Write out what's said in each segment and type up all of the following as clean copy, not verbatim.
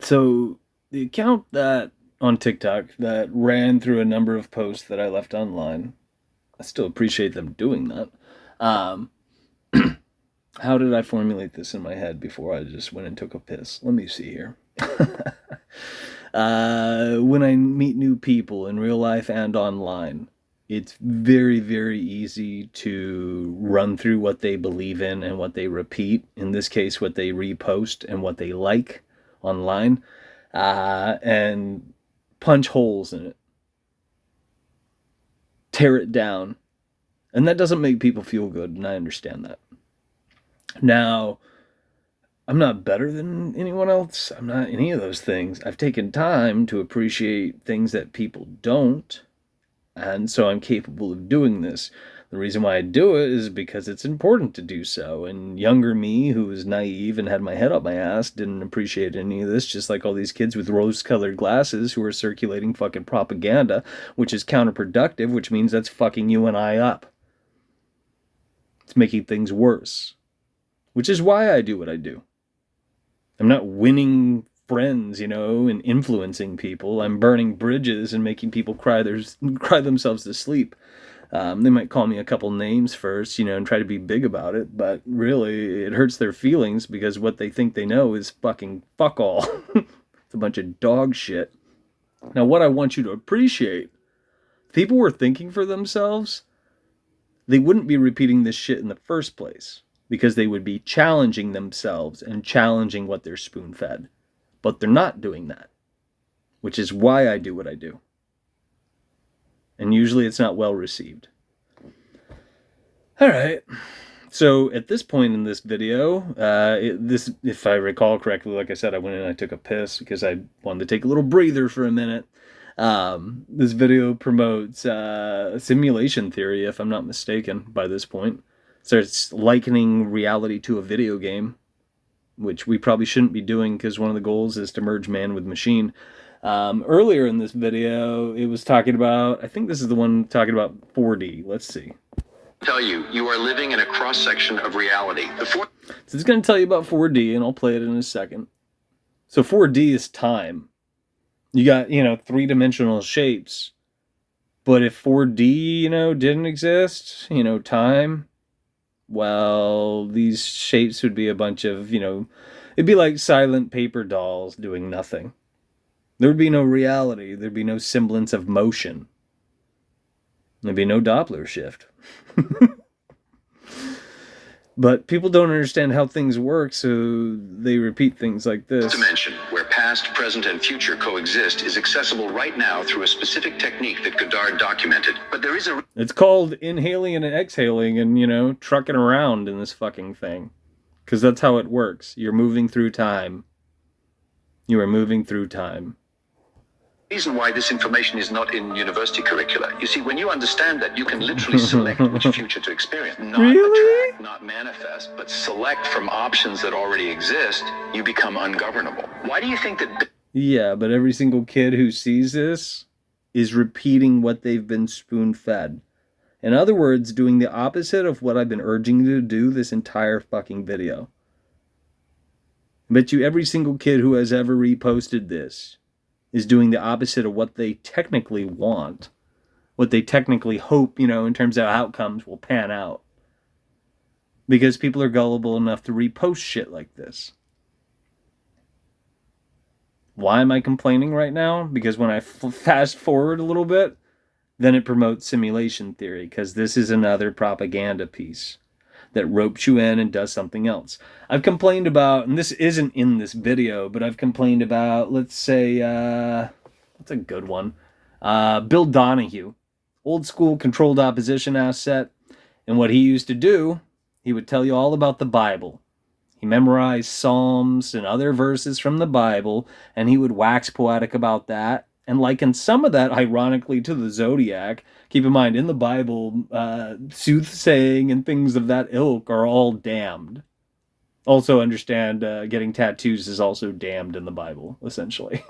So the account that on TikTok that ran through a number of posts that I left online, I still appreciate them doing that. Um, how did I formulate this in my head before I just went and took a piss? Let me see here. When I meet new people in real life and online, it's very, very easy to run through what they believe in and what they repeat. In this case, what they repost and what they like online, and punch holes in it, tear it down. And that doesn't make people feel good, and I understand that. Now, I'm not better than anyone else. I'm not any of those things. I've taken time to appreciate things that people don't, and so I'm capable of doing this. The reason why I do it is because it's important to do so. And younger me, who was naive and had my head up my ass, didn't appreciate any of this, just like all these kids with rose-colored glasses who are circulating fucking propaganda, which is counterproductive, which means that's fucking you and I up. It's making things worse. Which is why I do what I do. I'm not winning friends, and influencing people. I'm burning bridges and making people cry themselves to sleep. They might call me a couple names first, and try to be big about it, but really, it hurts their feelings because what they think they know is fucking fuck all. It's a bunch of dog shit. Now, what I want you to appreciate, if people were thinking for themselves, they wouldn't be repeating this shit in the first place, because they would be challenging themselves and challenging what they're spoon-fed. But they're not doing that, which is why I do what I do. And usually it's not well received. All right. So at this point in this video, if I recall correctly, like I said, I went in and I took a piss because I wanted to take a little breather for a minute. This video promotes simulation theory, if I'm not mistaken, by this point. Starts likening reality to a video game, which we probably shouldn't be doing because one of the goals is to merge man with machine. Earlier in this video, it was talking about, I think this is the one talking about 4D. Let's see. Tell you, you are living in a cross-section of reality. So it's going to tell you about 4D, and I'll play it in a second. So 4D is time. You got, three-dimensional shapes. But if 4D, didn't exist, time, well, these shapes would be a bunch of, it'd be like silent paper dolls doing nothing. There would be no reality. There'd be no semblance of motion. There'd be no Doppler shift. But people don't understand how things work, so they repeat things like this. This dimension, where past, present, and future coexist, is accessible right now through a specific technique that Goddard documented. But there is a... It's called inhaling and exhaling and, trucking around in this fucking thing. Because that's how it works. You're moving through time. You are moving through time. Reason why this information is not in university curricula. You see, when you understand that, you can literally select which future to experience. Not really? Attract, not manifest, but select from options that already exist, you become ungovernable. Why do you think that... Yeah, but every single kid who sees this is repeating what they've been spoon-fed. In other words, doing the opposite of what I've been urging you to do this entire fucking video. I bet you every single kid who has ever reposted this is doing the opposite of what they technically want, what they technically hope, in terms of outcomes will pan out. Because people are gullible enough to repost shit like this. Why am I complaining right now? Because when I fast forward a little bit, then it promotes simulation theory, because this is another propaganda piece that ropes you in and does something else. I've complained about, and this isn't in this video, but I've complained about, let's say, what's a good one? Bill Donahue, old school controlled opposition asset. And what he used to do, he would tell you all about the Bible. He memorized Psalms and other verses from the Bible, and he would wax poetic about that, and liken some of that, ironically, to the Zodiac. Keep in mind, in the Bible, soothsaying and things of that ilk are all damned. Also understand, getting tattoos is also damned in the Bible, essentially.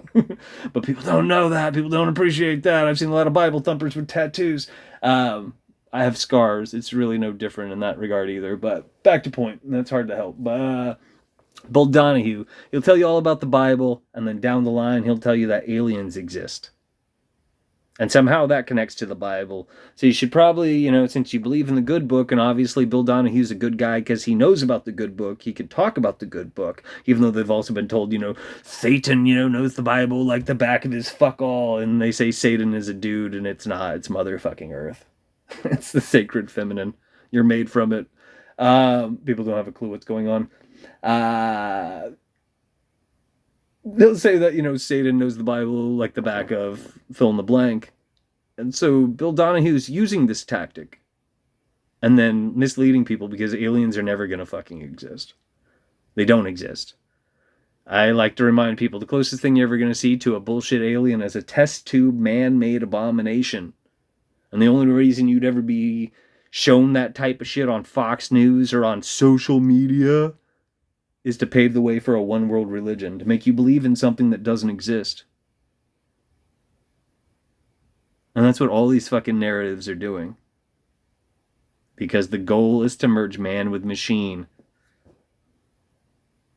But people don't know that. People don't appreciate that. I've seen a lot of Bible thumpers with tattoos. I have scars. It's really no different in that regard either. But back to point. That's hard to help. But Bill Donahue, he'll tell you all about the Bible, and then down the line, he'll tell you that aliens exist. And somehow that connects to the Bible. So you should probably, since you believe in the good book, and obviously Bill Donahue's a good guy because he knows about the good book, he could talk about the good book, even though they've also been told, Satan, knows the Bible like the back of his fuck all, and they say Satan is a dude, and it's not. It's motherfucking Earth. It's the sacred feminine. You're made from it. People don't have a clue what's going on. They'll say that, Satan knows the Bible like the back of fill in the blank. And so Bill Donahue's using this tactic and then misleading people because aliens are never going to fucking exist. They don't exist. I like to remind people the closest thing you're ever going to see to a bullshit alien is a test tube man-made abomination. And the only reason you'd ever be shown that type of shit on Fox News or on social media is to pave the way for a one world religion, to make you believe in something that doesn't exist. And that's what all these fucking narratives are doing. Because the goal is to merge man with machine.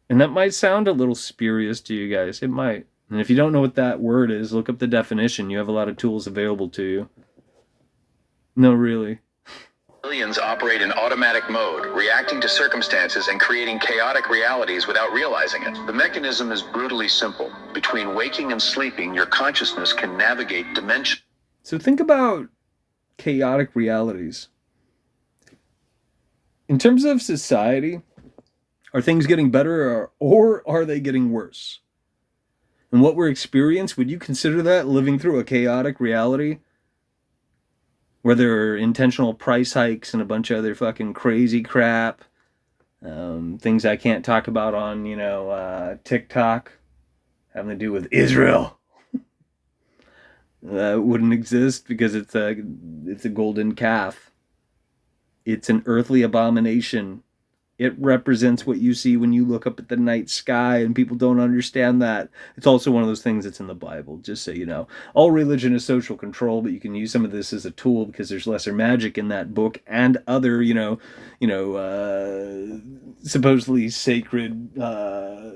And that might sound a little spurious to you guys. It might. And if you don't know what that word is, look up the definition. You have a lot of tools available to you. No, really. Aliens operate in automatic mode, reacting to circumstances and creating chaotic realities without realizing it. The mechanism is brutally simple. Between waking and sleeping, your consciousness can navigate dimensions. So think about chaotic realities. In terms of society, are things getting better or are they getting worse? And what we're experiencing, would you consider that living through a chaotic reality? Where there are intentional price hikes and a bunch of other fucking crazy crap. Things I can't talk about on, TikTok. Having to do with Israel. That wouldn't exist because it's a golden calf. It's an earthly abomination. It represents what you see when you look up at the night sky, and people don't understand that. It's also one of those things that's in the Bible, just so you know. All religion is social control, but you can use some of this as a tool because there's lesser magic in that book and other, supposedly sacred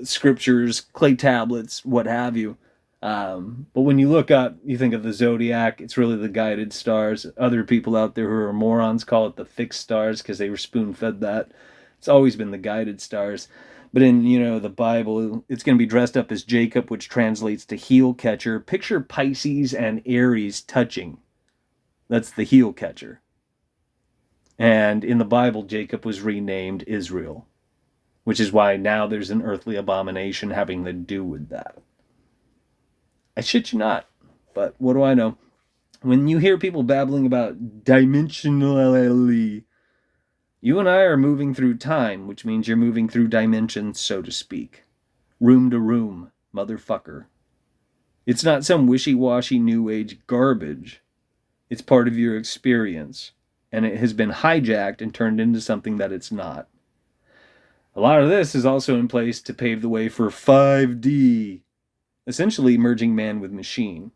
scriptures, clay tablets, what have you. But when you look up, you think of the zodiac, it's really the guided stars. Other people out there who are morons call it the fixed stars because they were spoon-fed that. It's always been the guided stars. But in, the Bible, it's going to be dressed up as Jacob, which translates to heel catcher. Picture Pisces and Aries touching. That's the heel catcher. And in the Bible, Jacob was renamed Israel, which is why now there's an earthly abomination having to do with that. I shit you not, but what do I know? When you hear people babbling about dimensionality, you and I are moving through time, which means you're moving through dimensions, so to speak. Room to room, motherfucker. It's not some wishy-washy new age garbage. It's part of your experience, and it has been hijacked and turned into something that it's not. A lot of this is also in place to pave the way for 5D, essentially merging man with machine,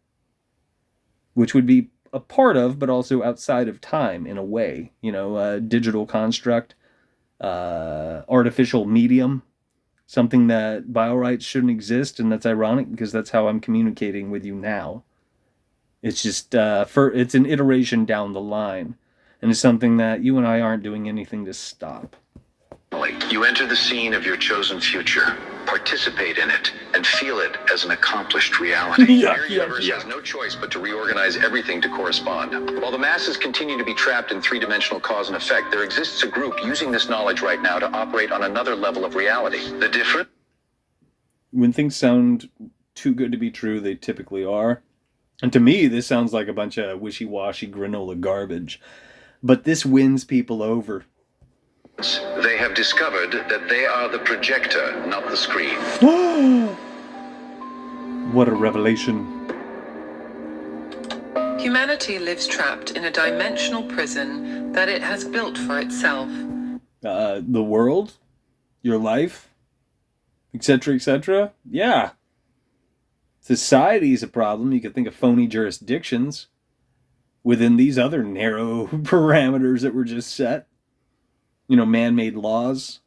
which would be a part of, but also outside of time in a way. A digital construct, artificial medium, something that bio-rights shouldn't exist, and that's ironic because that's how I'm communicating with you now. It's just, it's an iteration down the line, and it's something that you and I aren't doing anything to stop. You enter the scene of your chosen future, participate in it, and feel it as an accomplished reality. Your universe has no choice but to reorganize everything to correspond. While the masses continue to be trapped in three-dimensional cause and effect, there exists a group using this knowledge right now to operate on another level of reality. The difference? When things sound too good to be true, they typically are. And to me, this sounds like a bunch of wishy-washy granola garbage. But this wins people over. They have discovered that they are the projector, not the screen. What a revelation. Humanity lives trapped in a dimensional prison that it has built for itself. The world? Your life? Etc., etc.? Yeah. Society is a problem. You could think of phony jurisdictions within these other narrow parameters that were just set. Man-made laws.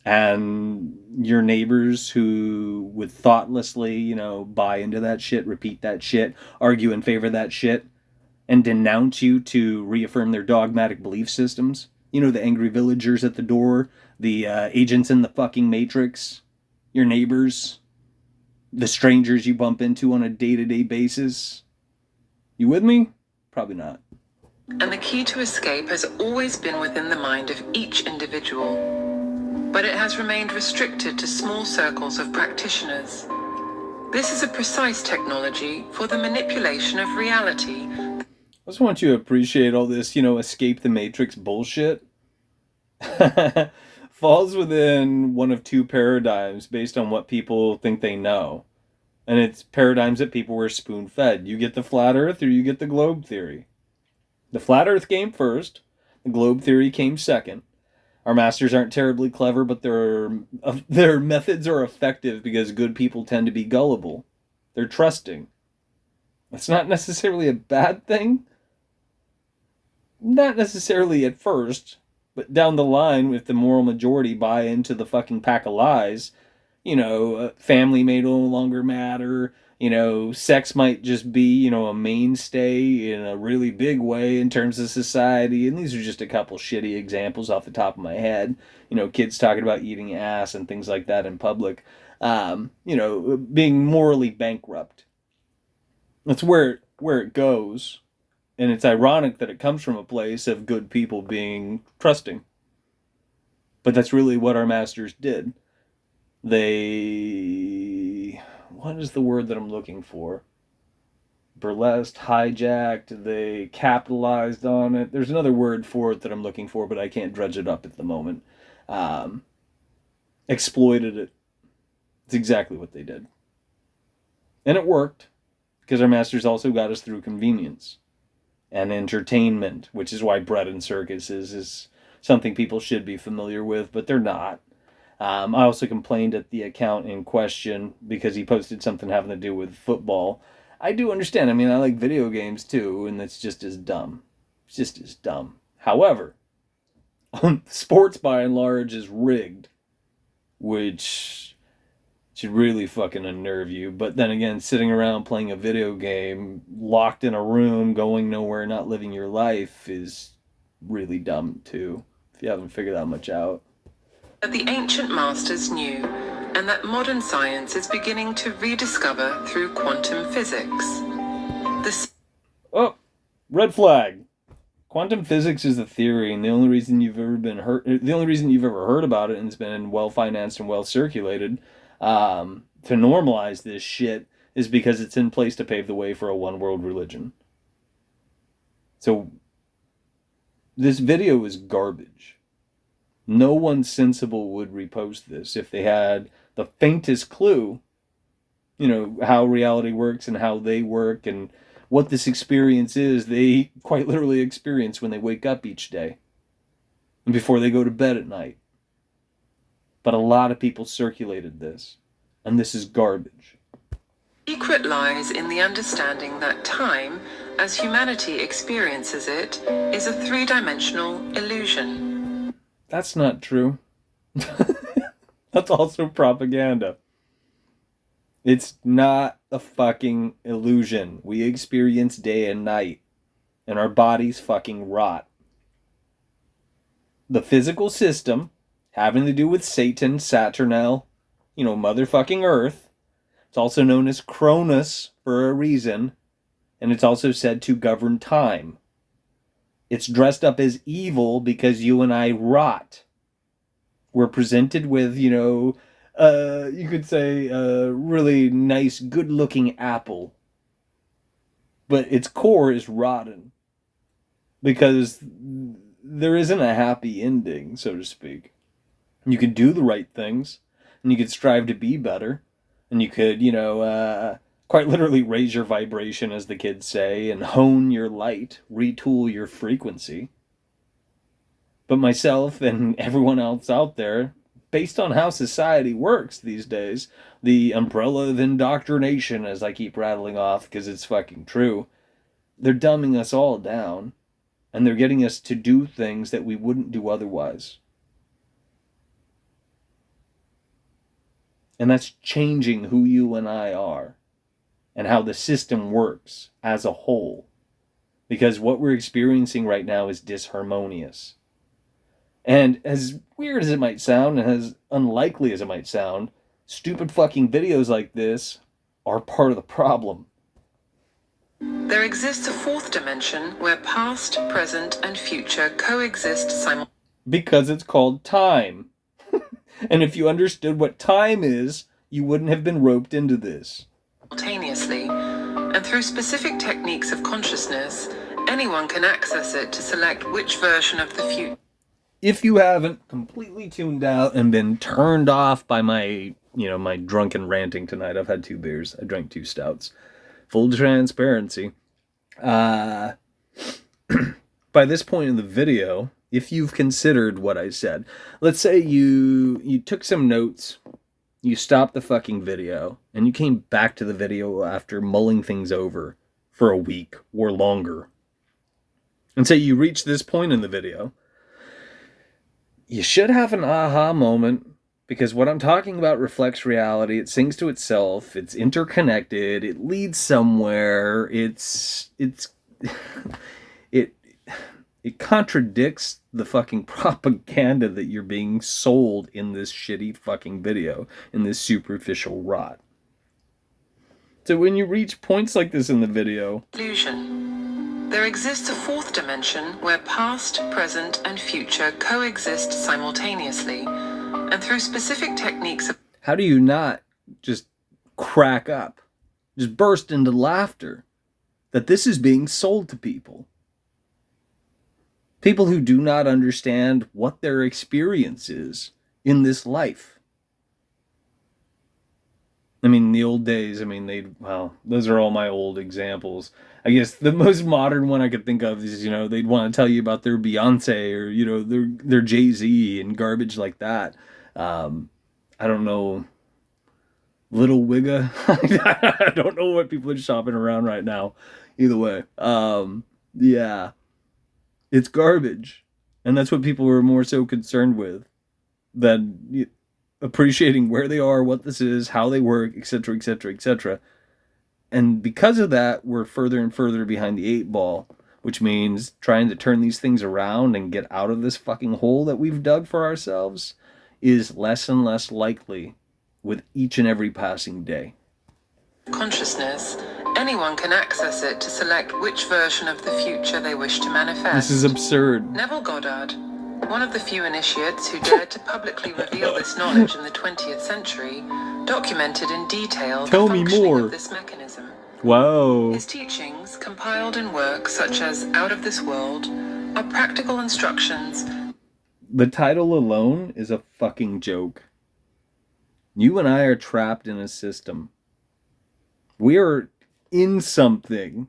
And your neighbors who would thoughtlessly, buy into that shit, repeat that shit, argue in favor of that shit, and denounce you to reaffirm their dogmatic belief systems. The angry villagers at the door, the agents in the fucking Matrix, your neighbors, the strangers you bump into on a day-to-day basis. You with me? Probably not. And the key to escape has always been within the mind of each individual, but it has remained restricted to small circles of practitioners. This is a precise technology for the manipulation of reality. I just want you to appreciate all this, escape the Matrix bullshit. Falls within one of two paradigms based on what people think they know. And it's paradigms that people were spoon-fed. You get the flat earth or you get the globe theory. The flat earth came first. The globe theory came second. Our masters aren't terribly clever, but their methods are effective because good people tend to be gullible. They're trusting. That's not necessarily a bad thing. Not necessarily at first, but down the line, if the moral majority buy into the fucking pack of lies, family may no longer matter. Sex might just be, a mainstay in a really big way in terms of society. And these are just a couple shitty examples off the top of my head. Kids talking about eating ass and things like that in public. Being morally bankrupt. That's where it goes. And it's ironic that it comes from a place of good people being trusting. But that's really what our masters did. They... What is the word that I'm looking for? Burlesqued, hijacked, they capitalized on it. There's another word for it that I'm looking for, but I can't dredge it up at the moment. Exploited it. It's exactly what they did. And it worked, because our masters also got us through convenience and entertainment, which is why bread and circuses is something people should be familiar with, but they're not. I also complained at the account in question because he posted something having to do with football. I do understand. I mean, I like video games too, and it's just as dumb. It's just as dumb. However, sports by and large is rigged, which should really fucking unnerve you. But then again, sitting around playing a video game, locked in a room, going nowhere, not living your life is really dumb too, if you haven't figured that much out. That the ancient masters knew, and that modern science is beginning to rediscover through quantum physics. Red flag. Quantum physics is a theory, and the only reason you've ever heard about it and it's been well financed and well circulated to normalize this shit is because it's in place to pave the way for a one world religion. So this video is garbage. No one sensible would repost this if they had the faintest clue, how reality works and how they work and what this experience is. They quite literally experience when they wake up each day and before they go to bed at night. But a lot of people circulated this, and this is garbage. The secret lies in the understanding that time, as humanity experiences it, is a three-dimensional illusion. That's not true. That's also propaganda. It's not a fucking illusion. We experience day and night, and our bodies fucking rot. The physical system, having to do with Satan, Saturnel, motherfucking Earth. It's also known as Cronus for a reason, and it's also said to govern time. It's dressed up as evil because you and I rot. We're presented with, you could say a really nice, good-looking apple. But its core is rotten. Because there isn't a happy ending, so to speak. You could do the right things, and you could strive to be better, and you could, quite literally raise your vibration, as the kids say, and hone your light, retool your frequency. But myself and everyone else out there, based on how society works these days, the umbrella of indoctrination, as I keep rattling off because it's fucking true, they're dumbing us all down, and they're getting us to do things that we wouldn't do otherwise. And that's changing who you and I are and how the system works as a whole. Because what we're experiencing right now is disharmonious. And as weird as it might sound, and as unlikely as it might sound, stupid fucking videos like this are part of the problem. There exists a fourth dimension where past, present, and future coexist simultaneously. Because it's called time. And if you understood what time is, you wouldn't have been roped into this. And through specific techniques of consciousness, anyone can access it to select which version of the future. If you haven't completely tuned out and been turned off by my drunken ranting tonight, I've had 2 beers. I drank 2 stouts. Full transparency. By this point in the video, if you've considered what I said, let's say you took some notes, you stopped the fucking video, and you came back to the video after mulling things over for a week or longer. And say you reach this point in the video, you should have an aha moment, because what I'm talking about reflects reality. It sings to itself. It's interconnected. It leads somewhere. It contradicts the fucking propaganda that you're being sold in this shitty fucking video, in this superficial rot. So when you reach points like this in the video... Illusion. There exists a fourth dimension where past, present, and future coexist simultaneously, and through specific techniques of... How do you not just crack up, just burst into laughter, that this is being sold to people? People who do not understand what their experience is in this life. I mean, in the old days, those are all my old examples. I guess the most modern one I could think of is, they'd want to tell you about their Beyonce or, their Jay-Z and garbage like that. I don't know, Little Wigga. I don't know what people are shopping around right now. Either way. Yeah. It's garbage. And that's what people were more so concerned with than appreciating where they are, what this is, how they work, etc., etc., etc. And because of that, we're further and further behind the 8 ball, which means trying to turn these things around and get out of this fucking hole that we've dug for ourselves is less and less likely with each and every passing day. Consciousness, anyone can access it to select which version of the future they wish to manifest. This is absurd. Neville Goddard, one of the few initiates who dared to publicly reveal this knowledge in the 20th century, documented in detail the functioning of this mechanism. Wow. His teachings, compiled in works such as Out of This World, are practical instructions. The title alone is a fucking joke. You and I are trapped in a system. We are in something.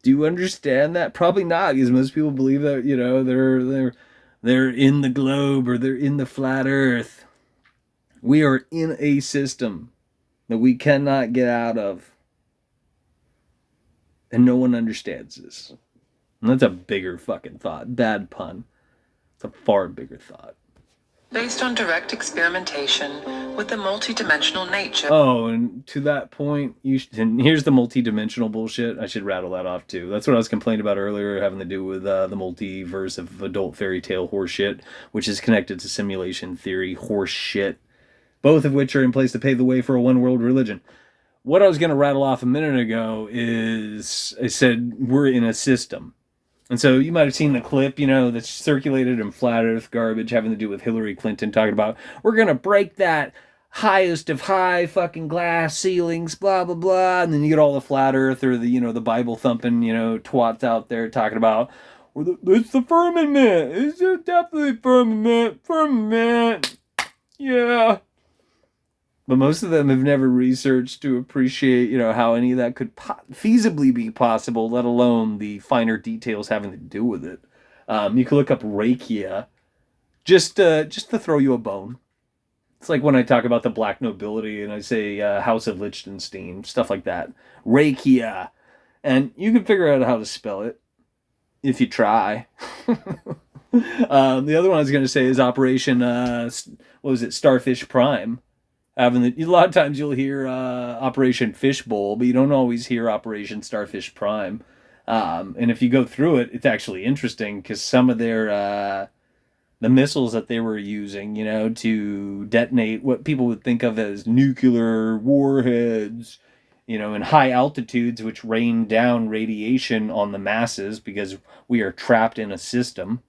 Do you understand that? Probably not, because most people believe that, they're in the globe or they're in the flat earth. We are in a system that we cannot get out of. And no one understands this. And that's a bigger fucking thought. Bad pun. It's a far bigger thought. Based on direct experimentation with the multidimensional nature. Oh, and to that point, and here's the multidimensional bullshit. I should rattle that off too. That's what I was complaining about earlier, having to do with the multiverse of adult fairy tale horseshit, which is connected to simulation theory horseshit, both of which are in place to pave the way for a one-world religion. What I was going to rattle off a minute ago is, I said, we're in a system. And so you might have seen the clip, that's circulated in flat earth garbage having to do with Hillary Clinton talking about, we're going to break that highest of high fucking glass ceilings, blah, blah, blah. And then you get all the flat earth or the Bible thumping, twats out there talking about, well, it's the firmament. It's definitely firmament. Yeah. But most of them have never researched to appreciate, how any of that could feasibly be possible, let alone the finer details having to do with it. You can look up Rakia, just to throw you a bone. It's like when I talk about the black nobility and I say House of Liechtenstein, stuff like that. Rakia. And you can figure out how to spell it if you try. The other one I was going to say is Operation, what was it, Starfish Prime. A lot of times you'll hear Operation Fishbowl, but you don't always hear Operation Starfish Prime. And if you go through it, it's actually interesting because some of their the missiles that they were using, to detonate what people would think of as nuclear warheads, in high altitudes, which rain down radiation on the masses because we are trapped in a system.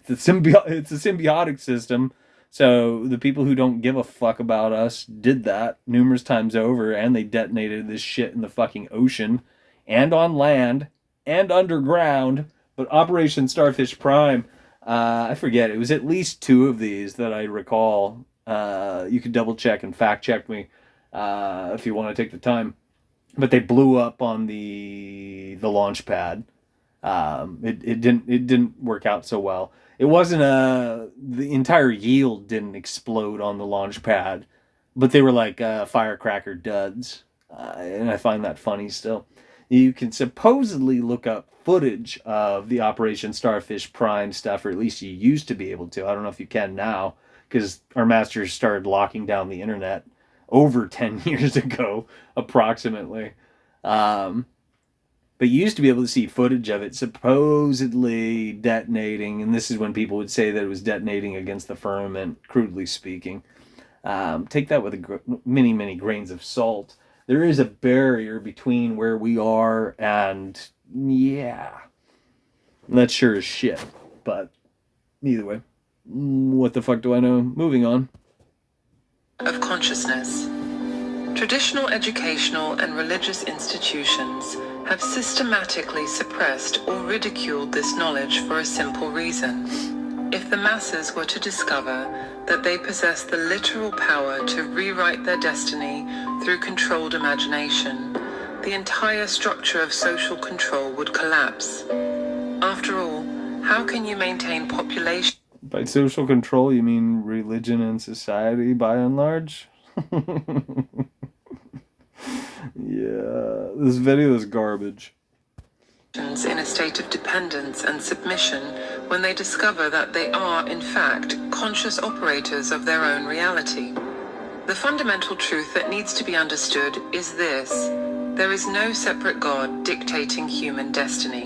It's a symbiotic system. So the people who don't give a fuck about us did that numerous times over, and they detonated this shit in the fucking ocean and on land and underground. But Operation Starfish Prime, I forget, it was at least 2 of these that I recall. You could double check and fact check me if you want to take the time. But they blew up on the launch pad. It didn't work out so well. It wasn't the entire yield didn't explode on the launch pad, but they were like firecracker duds, and I find that funny still. You can supposedly look up footage of the Operation Starfish Prime stuff, or at least you used to be able to. I don't know if you can now, because our masters started locking down the internet over 10 years ago, approximately. But you used to be able to see footage of it supposedly detonating, and this is when people would say that it was detonating against the firmament, crudely speaking. Take that with many, many grains of salt. There is a barrier between where we are and, yeah, that sure is shit. But either way, what the fuck do I know? Moving on. Of consciousness. Traditional educational and religious institutions have systematically suppressed or ridiculed this knowledge for a simple reason. If the masses were to discover that they possess the literal power to rewrite their destiny through controlled imagination, the entire structure of social control would collapse. After all, how can you maintain population? By social control, you mean religion and society by and large? Yeah, this video is garbage. In a state of dependence and submission when they discover that they are, in fact, conscious operators of their own reality. The fundamental truth that needs to be understood is this: there is no separate God dictating human destiny.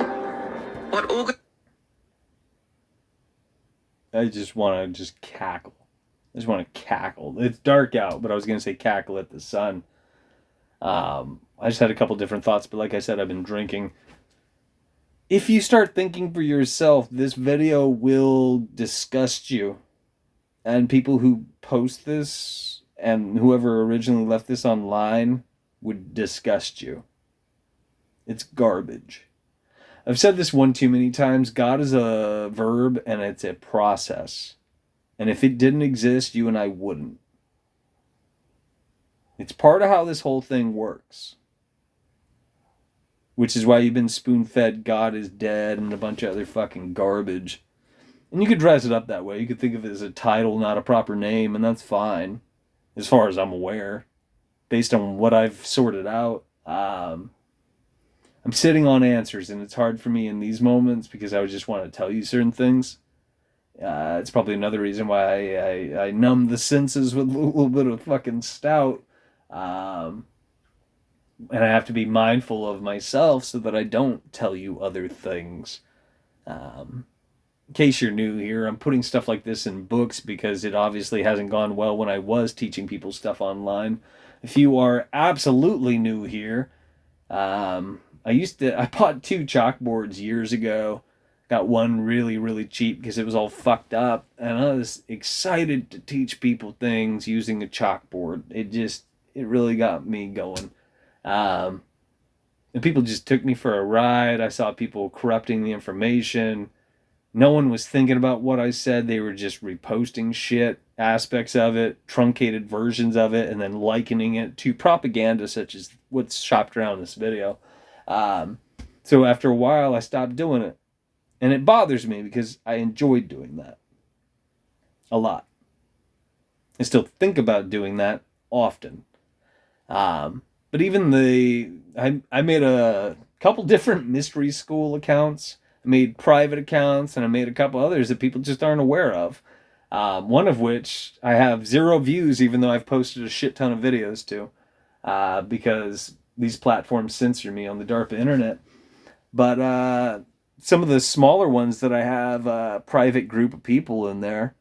I just want to cackle. I just want to cackle. It's dark out, but I was going to say cackle at the sun. I just had a couple different thoughts, but like I said, I've been drinking. If you start thinking for yourself, this video will disgust you. And people who post this and whoever originally left this online would disgust you. It's garbage. I've said this one too many times. God is a verb and it's a process. And if it didn't exist, you and I wouldn't. It's part of how this whole thing works. Which is why you've been spoon-fed God is dead and a bunch of other fucking garbage. And you could dress it up that way. You could think of it as a title, not a proper name, and that's fine. As far as I'm aware. Based on what I've sorted out. I'm sitting on answers, and it's hard for me in these moments because I would just want to tell you certain things. It's probably another reason why I numb the senses with a little bit of fucking stout. And I have to be mindful of myself so that I don't tell you other things. In case you're new here, I'm putting stuff like this in books because it obviously hasn't gone well when I was teaching people stuff online. If you are absolutely new here, I bought 2 chalkboards years ago. Got one really, really cheap because it was all fucked up. And I was excited to teach people things using a chalkboard. It really got me going. And people just took me for a ride. I saw people corrupting the information. No one was thinking about what I said. They were just reposting shit, aspects of it, truncated versions of it, and then likening it to propaganda such as what's shopped around this video. So after a while, I stopped doing it. And it bothers me because I enjoyed doing that. A lot. I still think about doing that often. But even I made a couple different mystery school accounts I made private accounts, and I made a couple others that people just aren't aware of. One of which I have 0 views, even though I've posted a shit ton of videos to, because these platforms censor me on the DARPA internet. But some of the smaller ones that I have a private group of people in there,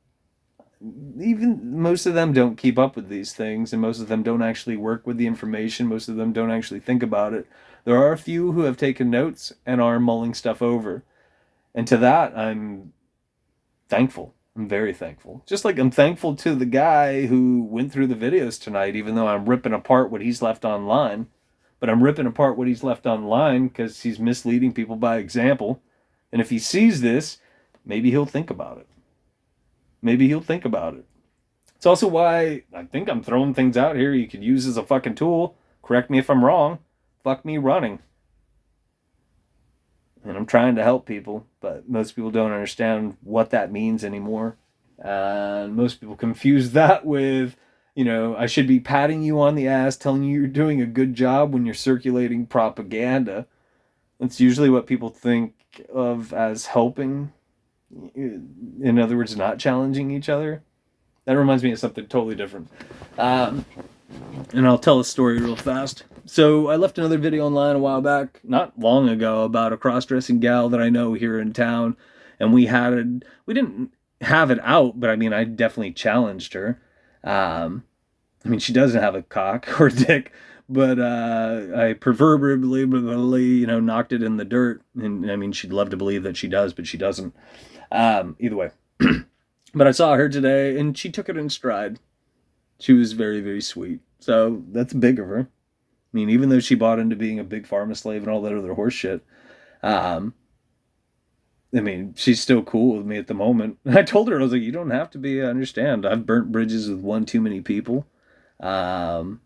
even most of them don't keep up with these things, and most of them don't actually work with the information. Most of them don't actually think about it. There are a few who have taken notes and are mulling stuff over. And to that, I'm thankful. I'm very thankful. Just like I'm thankful to the guy who went through the videos tonight, even though I'm ripping apart what he's left online. But I'm ripping apart what he's left online because he's misleading people by example. And if he sees this, maybe he'll think about it. Maybe he'll think about it. It's also why I think I'm throwing things out here you could use as a fucking tool. Correct me if I'm wrong. Fuck me running. And I'm trying to help people, but most people don't understand what that means anymore. And most people confuse that with, I should be patting you on the ass, telling you you're doing a good job when you're circulating propaganda. That's usually what people think of as helping. In other words, not challenging each other. That reminds me of something totally different. And I'll tell a story real fast. So I left another video online a while back, not long ago, about a cross-dressing gal that I know here in town. And we didn't have it out, but I definitely challenged her. She doesn't have a cock or a dick, but I proverbially, knocked it in the dirt. And she'd love to believe that she does, but she doesn't. Either way. But I saw her today, and she took it in stride. She was very, very sweet. So that's big of her. Even though she bought into being a big pharma slave and all that other horse shit, she's still cool with me at the moment. I told her, I was like, you don't have to be, I understand. I've burnt bridges with one too many people. And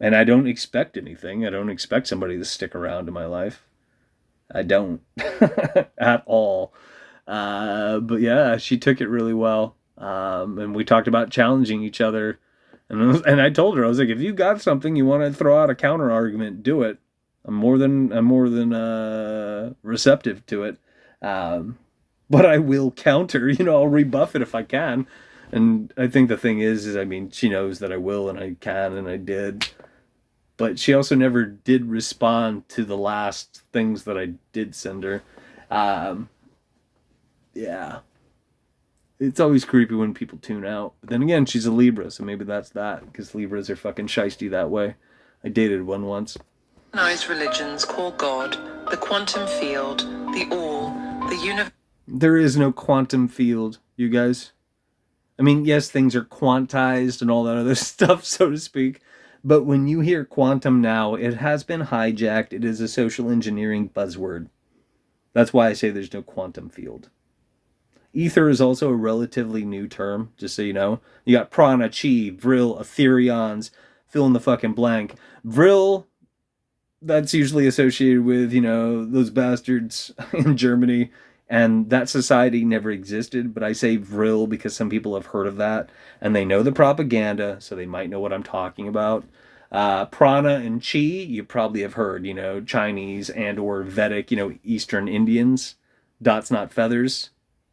I don't expect anything. I don't expect somebody to stick around in my life. I don't. At all. But yeah, she took it really well. And we talked about challenging each other. And I told her, I was like, if you got something you want to throw out a counter argument, do it. I'm more than receptive to it. But I will counter, I'll rebuff it if I can. And I think the thing is she knows that I will and I can and I did. But she also never did respond to the last things that I did send her. Yeah. It's always creepy when people tune out. But then again, she's a Libra, so maybe that's that. Because Libras are fucking shiesty that way. I dated one once. Organized religions call God the quantum field, the all, the universe. There is no quantum field, you guys. Yes, things are quantized and all that other stuff, so to speak. But when you hear quantum now, it has been hijacked. It is a social engineering buzzword. That's why I say there's no quantum field. Ether is also a relatively new term, just so you know. You got prana, chi, vril, etherions, fill in the fucking blank. Vril, that's usually associated with, those bastards in Germany. And that society never existed, but I say vril because some people have heard of that. And they know the propaganda, so they might know what I'm talking about. Prana and chi, you probably have heard, Chinese and or Vedic, Eastern Indians. Dots, not feathers.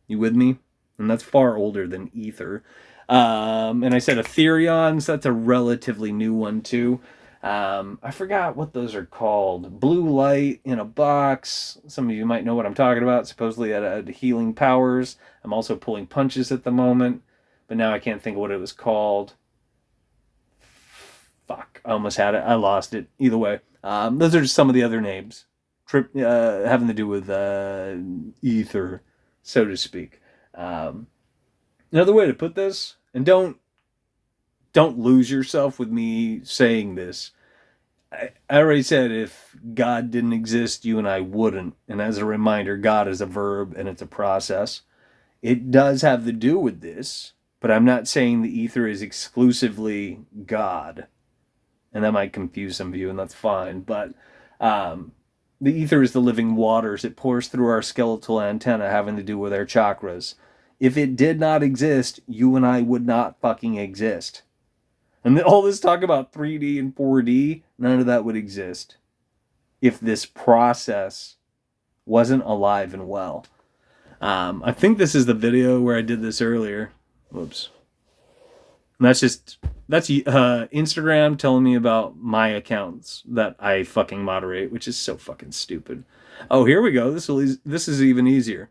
You with me? And that's far older than ether. And I said etherions, that's a relatively new one too. I forgot what those are called. Blue light in a box. Some of you might know what I'm talking about. Supposedly it had healing powers. I'm also pulling punches at the moment, but now I can't think of what it was called. Fuck, I almost had it. I lost it. Either way, those are just some of the other names. Having to do with ether, so to speak. Another way to put this, and don't lose yourself with me saying this. I already said if God didn't exist, you and I wouldn't. And as a reminder, God is a verb and it's a process. It does have to do with this, but I'm not saying the ether is exclusively God. And that might confuse some of you, and that's fine. But the ether is the living waters. It pours through our skeletal antenna, having to do with our chakras. If it did not exist, you and I would not fucking exist. And all this talk about 3D and 4D, none of that would exist if this process wasn't alive and well. I think this is the video where I did this earlier. Whoops. And that's Instagram telling me about my accounts that I fucking moderate, which is so fucking stupid. Oh, here we go. This is even easier.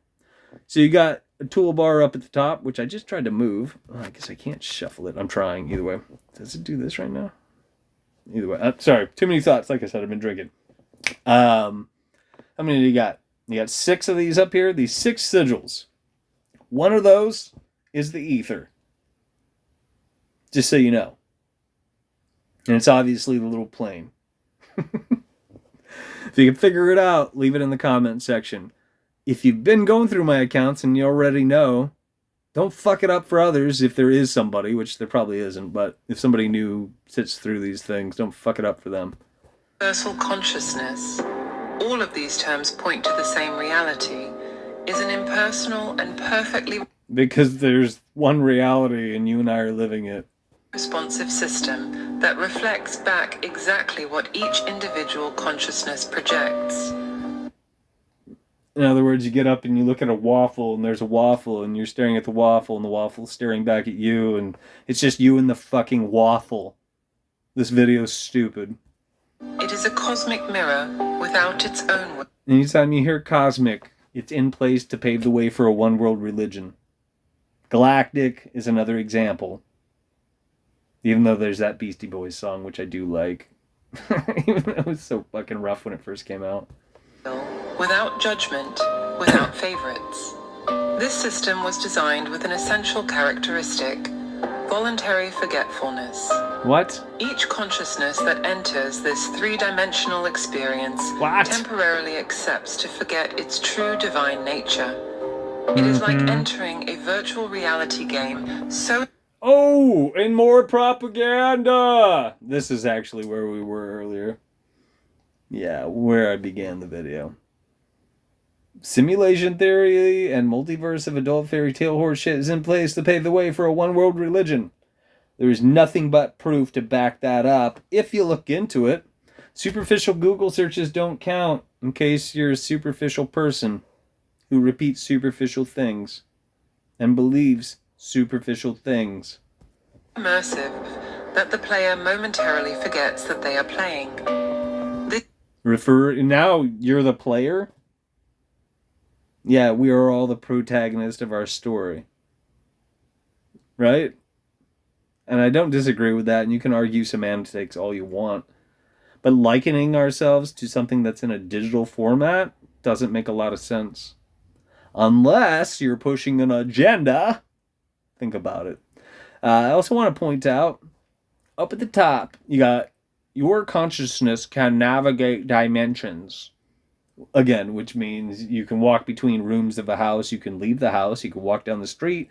So you got a toolbar up at the top, which I just tried to move. Oh, I guess I can't shuffle it. I'm trying either way. Does it do this right now? Either way. Sorry, too many thoughts. Like I said, I've been drinking. How many do you got? You got 6 of these up here. These 6 sigils. One of those is the ether. Just so you know. And it's obviously the little plane. If you can figure it out, leave it in the comment section. If you've been going through my accounts and you already know, don't fuck it up for others if there is somebody, which there probably isn't, but if somebody new sits through these things, don't fuck it up for them. Universal consciousness, all of these terms point to the same reality, is an impersonal and perfectly Because there's one reality and you and I are living it. responsive system that reflects back exactly what each individual consciousness projects. In other words, you get up and you look at a waffle and there's a waffle and you're staring at the waffle and the waffle's staring back at you and it's just you and the fucking waffle. This video's stupid. It is a cosmic mirror without its own way. Anytime you hear cosmic, it's in place to pave the way for a one-world religion. Galactic is another example. Even though there's that Beastie Boys song, which I do like. Even though it was so fucking rough when it first came out. Without judgment, without favorites. This system was designed with an essential characteristic, voluntary forgetfulness. What? Each consciousness that enters this three-dimensional experience What? temporarily accepts to forget its true divine nature. It is like entering a virtual reality game so... Oh, and more propaganda! This is actually where we were earlier. Yeah, where I began the video. Simulation theory and multiverse of adult fairy tale horse shit is in place to pave the way for a one-world religion. There is nothing but proof to back that up if you look into it. Superficial Google searches don't count in case you're a superficial person who repeats superficial things and believes superficial things. immersive that the player momentarily forgets that they are playing. Now you're the player? Yeah, we are all the protagonist of our story. Right? And I don't disagree with that, and you can argue semantics all you want. But likening ourselves to something that's in a digital format doesn't make a lot of sense. Unless you're pushing an agenda. Think about it. I also want to point out, up at the top, you got your consciousness can navigate dimensions. Again, which means you can walk between rooms of a house, you can leave the house, you can walk down the street,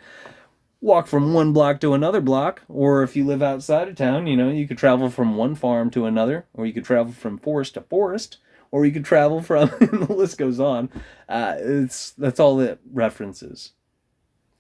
walk from one block to another block, or if you live outside of town, you could travel from one farm to another, or you could travel from forest to forest, or you could travel from, the list goes on. That's all it references.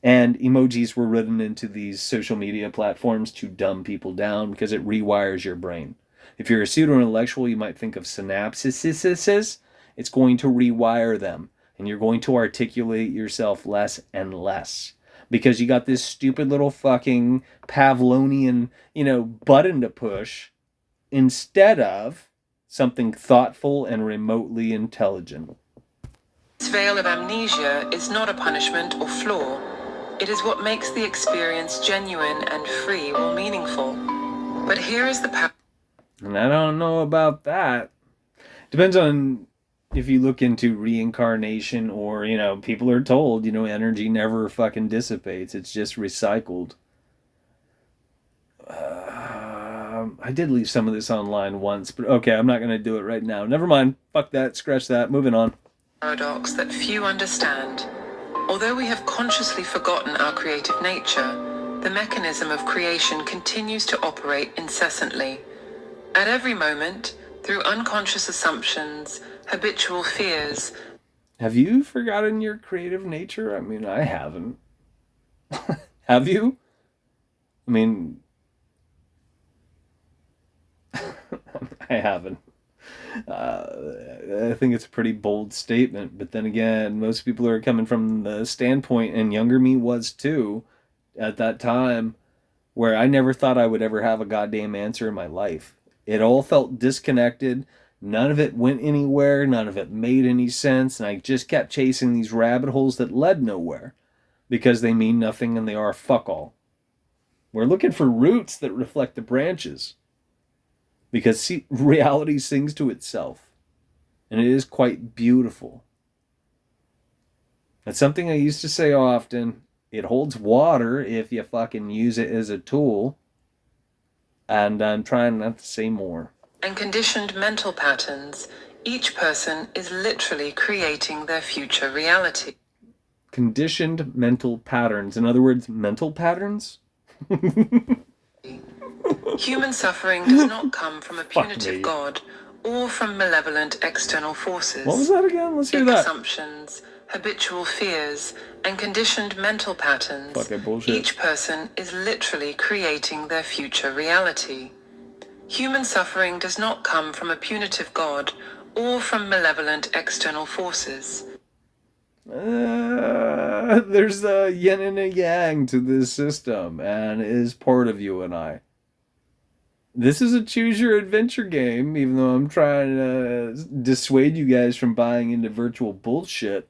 And emojis were written into these social media platforms to dumb people down because it rewires your brain. If you're a pseudo-intellectual, you might think of synapses. It's going to rewire them, and you're going to articulate yourself less and less. Because you got this stupid little fucking Pavlovian, button to push instead of something thoughtful and remotely intelligent. This veil of amnesia is not a punishment or flaw. It is what makes the experience genuine and free or meaningful. But here is the power. And I don't know about that. Depends on if you look into reincarnation or, people are told, energy never fucking dissipates. It's just recycled. I did leave some of this online once, but okay, I'm not going to do it right now. Never mind. Fuck that. Scratch that. Moving on. Paradox that few understand. Although we have consciously forgotten our creative nature, the mechanism of creation continues to operate incessantly. At every moment, through unconscious assumptions, habitual fears. Have you forgotten your creative nature? I mean, I haven't. Have you? I mean, I haven't. I think it's a pretty bold statement, but then again, most people are coming from the standpoint, and younger me was too, at that time, where I never thought I would ever have a goddamn answer in my life. It all felt disconnected. None of it went anywhere. None of it made any sense. And I just kept chasing these rabbit holes that led nowhere because they mean nothing and they are fuck all. We're looking for roots that reflect the branches because reality sings to itself. And it is quite beautiful. That's something I used to say often. It holds water if you fucking use it as a tool. And I'm trying not to say more. And conditioned mental patterns, each person is literally creating their future reality. Conditioned mental patterns. In other words, mental patterns? Human suffering does not come from a punitive God or from malevolent external forces. What was that again? Let's hear that. Assumptions, habitual fears, and conditioned mental patterns. Fucking bullshit. Each person is literally creating their future reality. Human suffering does not come from a punitive God or from malevolent external forces. There's a yin and a yang to this system, and it is part of you and I. This is a choose your adventure game, even though I'm trying to dissuade you guys from buying into virtual bullshit.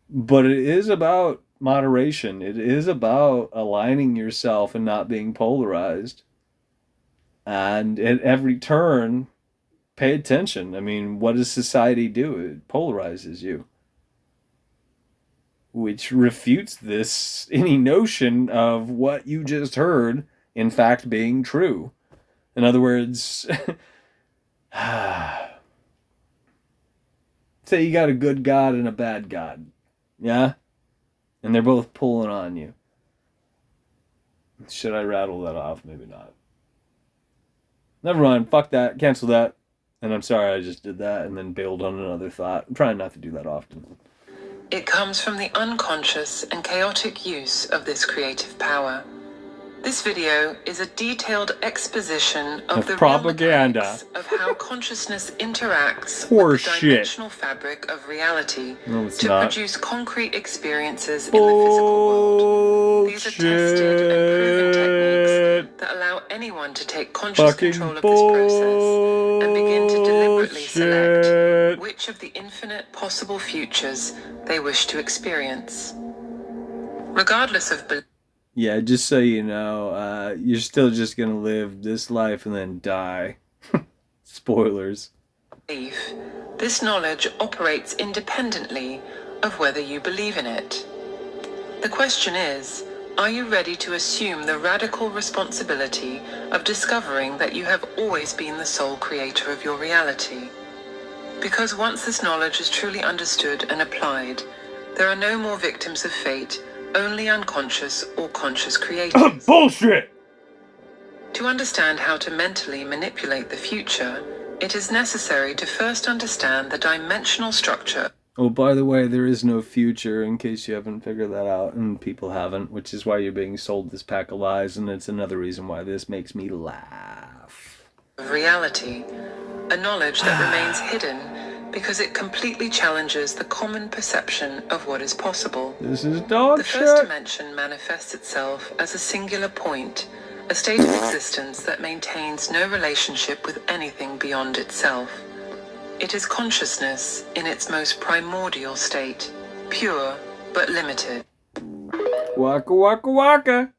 But it is about moderation. It is about aligning yourself and not being polarized. And at every turn, pay attention. I mean, what does society do? It polarizes you. Which refutes any notion of what you just heard, in fact, being true. In other words, say you got a good God and a bad God. Yeah? And they're both pulling on you. Should I rattle that off? Maybe not. Never mind. Fuck that. Cancel that. And I'm sorry I just did that and then bailed on another thought. I'm trying not to do that often. It comes from the unconscious and chaotic use of this creative power. This video is a detailed exposition of the propaganda real mechanics of how consciousness interacts with the dimensional fabric of reality produce concrete experiences in the physical world. These are tested and proven techniques that allow anyone to take conscious control of this process and begin to deliberately select which of the infinite possible futures they wish to experience. Regardless of belief. Yeah, just so you know, you're still just going to live this life and then die. Spoilers. This knowledge operates independently of whether you believe in it. The question is, are you ready to assume the radical responsibility of discovering that you have always been the sole creator of your reality? Because once this knowledge is truly understood and applied, there are no more victims of fate, only unconscious or conscious creators. Bullshit! To understand how to mentally manipulate the future, it is necessary to first understand the dimensional structure. Oh, by the way, there is no future, in case you haven't figured that out, and people haven't, which is why you're being sold this pack of lies, and it's another reason why this makes me laugh. Reality, a knowledge that remains hidden because it completely challenges the common perception of what is possible. This is dog The shit. first dimension manifests itself as a singular point, a state of existence that maintains no relationship with anything beyond itself. It is consciousness in its most primordial state, pure but limited. Waka waka waka.